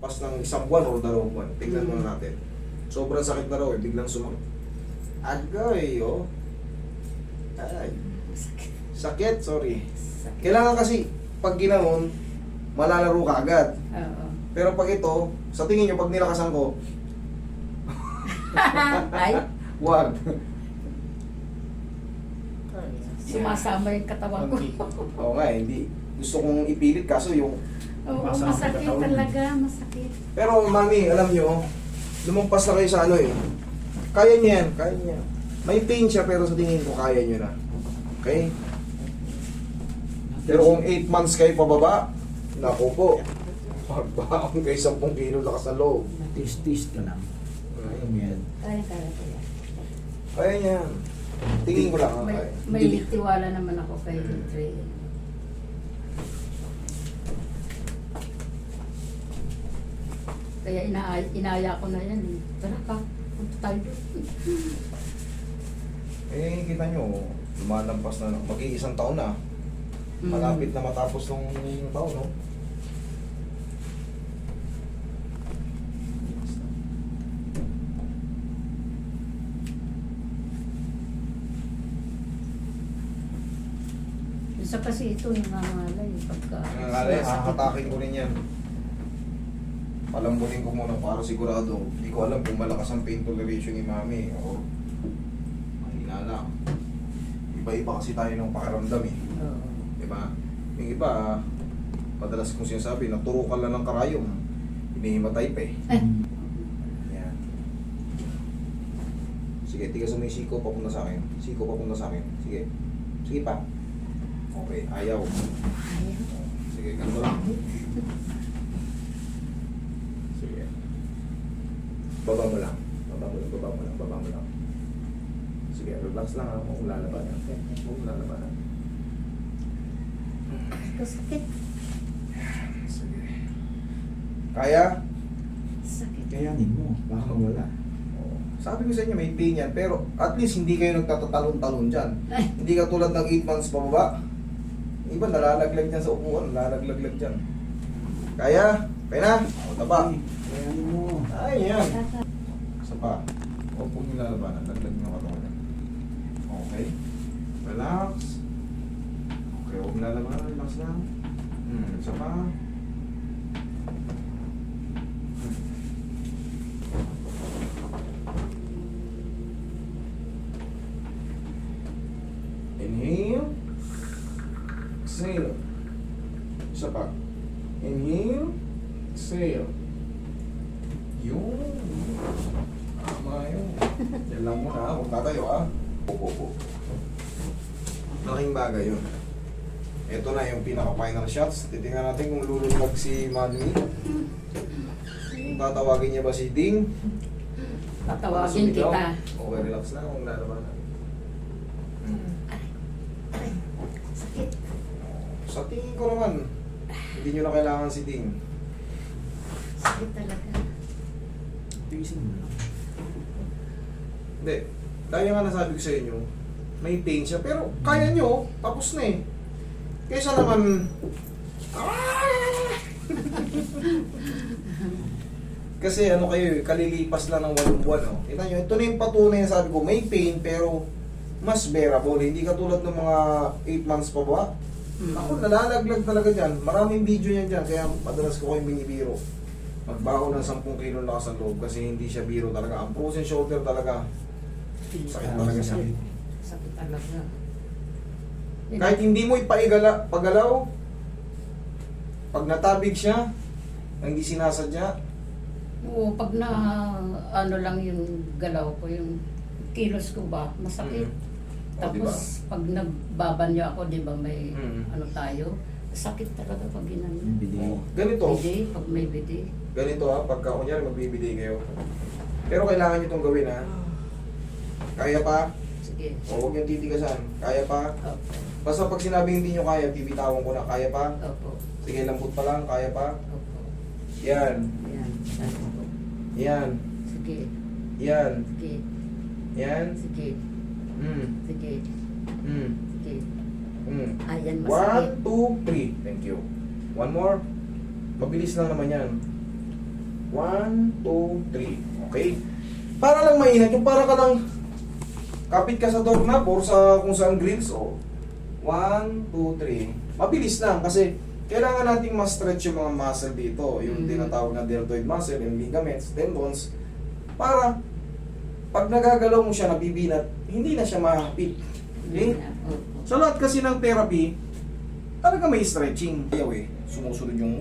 pas ng isang buwan o dalawang buwan. Tignan muna natin. Sobrang sakit na raw eh, biglang sumakit. Agay, oh. Ay. Sakit, sorry. Kailangan kasi, pag ginanon, malalaro ka agad. Oo. Pero pag ito, sa tingin nyo, pag nilakasan ko, Ay, wag. sumasama yung katawan ko. Oo nga, hindi. Gusto kong ipilit kaso yung... Oo, Masama masakit yung katawan. talaga, masakit. Pero mami, alam nyo, lumampas na kayo sa ano eh. Kaya niya yan, kaya niya. May pain siya pero sa tingin ko kaya nyo na. Okay? Pero kung 8 months kayo pababa, naku po, pagbaon kayo 10 kilo lakas na loob. Tis-tis ka lang. Ayaw mo yan. Kaya. Kaya niya yan. Tingin ko lang ang kaya. May tiwala naman ako kay Trey. Kaya inaya ko na yan eh. Tara ka, punta tayo. Eh, kita nyo, lumalampas na, mag-iisang taon na. Malapit na matapos ng taon, no? Isa kasi ito nangangalay pagka Nangangalay, sumasakit. hahatakin ko rin yan. Palambutin ko muna para sigurado. Hindi ko alam kung malakas ang pain toleration ni mami o mahina lang. Iba-iba kasi tayo ng pakiramdam eh. Oo. Diba? Yung iba, madalas kong sinasabi, naturukan lang ng karayom. Hinihimatay pa eh. Yan. Sige, tigas mo yung siko papunta sa akin. Siko papunta sa akin. Sige. Sige pa. Okay, ayaw. Ayan. Sige, ganito lang. Sige. Baba mo lang. Baba mo lang, baba mo lang, baba mo lang. Sige, relax lang ha. Huwag lalabanan. Huwag lalabanan. Sakit. Sige. Kaya? Sakit. Kayanin mo. Baka wala. Oo. Sabi ko sa inyo, may pain yan. Pero at least hindi kayo nagtatatalon-talon dyan. Ay. Hindi ka tulad ng 8 months pababa. Iba nalalaglag dyan sa upuan. Nalalaglag dyan. Kaya? Kaya na? O, taba. Kayanin mo. Ay, yan. Isa pa. Huwag po nilalabanan. Laglag nyo katawan yan. Okay. Relax. Okay, huwag nilalabanan. Relax lang. Isa pa. Inhale. Exhale. Isa pa. Inhale. Exhale. Yun. Tama yun. Yan lang muna. Huwag tatayo ah. Opo. Laking bagay yun. Ito na yung pinaka-final shots. Titingnan natin kung lulunod si Manny. Tatawagin niya ba si Ding? Tatawagin kita. Okay, relax lang. Huwag lalabanan. Sakit. Sa tingin ko naman, hindi nyo na kailangan si Ding. Sakit talaga. Tiisin mo lang. Hindi. Dahil nga nasabi ko sa inyo, may pain siya. Pero kaya nyo, tapos na eh. Kaysa naman, kasi ano kayo, kalilipas lang ng 8 buwan. Oh. Kita nyo, ito na yung patunay na sabi ko, may pain pero mas bearable. Hindi katulad ng mga 8 months pa ba? Ako, nalalaglag talaga dyan. Maraming video niyan dyan, kaya madalas ko kayong binibiro. Magbaho ng 10 kilo lakas ang loob kasi hindi siya biro talaga. Ang frozen shoulder talaga, sakit talaga siya. Sakit talaga. Kahit hindi mo pagalaw, pag natabig siya, na hindi sinasadya, Oo, pag na ano lang yung galaw ko, yung kilos ko ba, masakit. Tapos pag nagbabanyo ako, di ba may ano tayo, sakit talaga pag ginano. Bili. ganito. Bidi, pag may bidi. Ganito ha, pagka kunyari magbibigay kayo. Pero kailangan nyo itong gawin ha. Kaya pa? Sige. O huwag yung titigasan. Kaya pa? Opo. Basta pag sinabing hindi nyo kaya, bibitawan ko na. Kaya pa? Opo. Sige, lambot pa lang. Kaya pa? Opo. Yan. Yan. Opo. Yan. Sige. Yan. Sige. Yan. Sige. Sige. Sige. Ayan, masakit. 1, 2, 3. Thank you. One more. Mabilis lang naman yan. 1, 2, 3. Okay? Para lang maingat, yung para ka lang kapit ka sa doorknob or sa kung saan grills. O, 1, 2, 3. Mabilis lang kasi kailangan nating ma-stretch yung mga muscle dito. Yung tinatawag na deltoid muscle and ligaments, tendons. Para pag nagagalaw mo siya, nabibinat, hindi na siya mahapit. Okay? Opo. Sa lahat kasi ng therapy, talaga may stretching. Ayaw eh, sumusunod yung...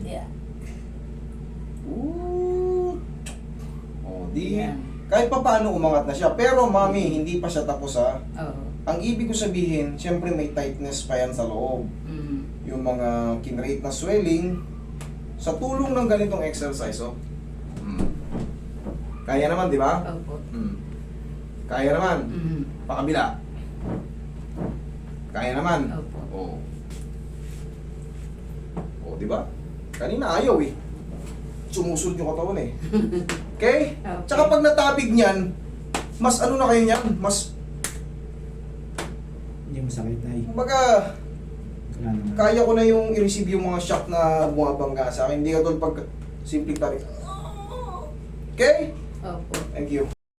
Yeah. O, di... Yan. Kahit pa paano umangat na siya. Pero mami, hindi pa siya tapos ha. Oo. Ang ibig ko sabihin, siyempre may tightness pa yan sa loob. Yung mga kinrate na swelling, sa tulong ng ganitong exercise, oh. Kaya naman, di ba? Opo. Kaya naman. Pakabila. Kaya naman. Opo. Oo. Oh, di ba? Kanina ayaw eh. Sumusunod yung katawan eh. Okay? Okay. Tsaka pag natabig niyan, mas ano na kayo niyan? Mas, Hindi masakit na eh. kumbaga, Wala naman. kaya ko na yung i-receive yung mga shock na bumabangga sa akin. Hindi ka doon pag simpleng tabi. Okay? Opo. Thank you.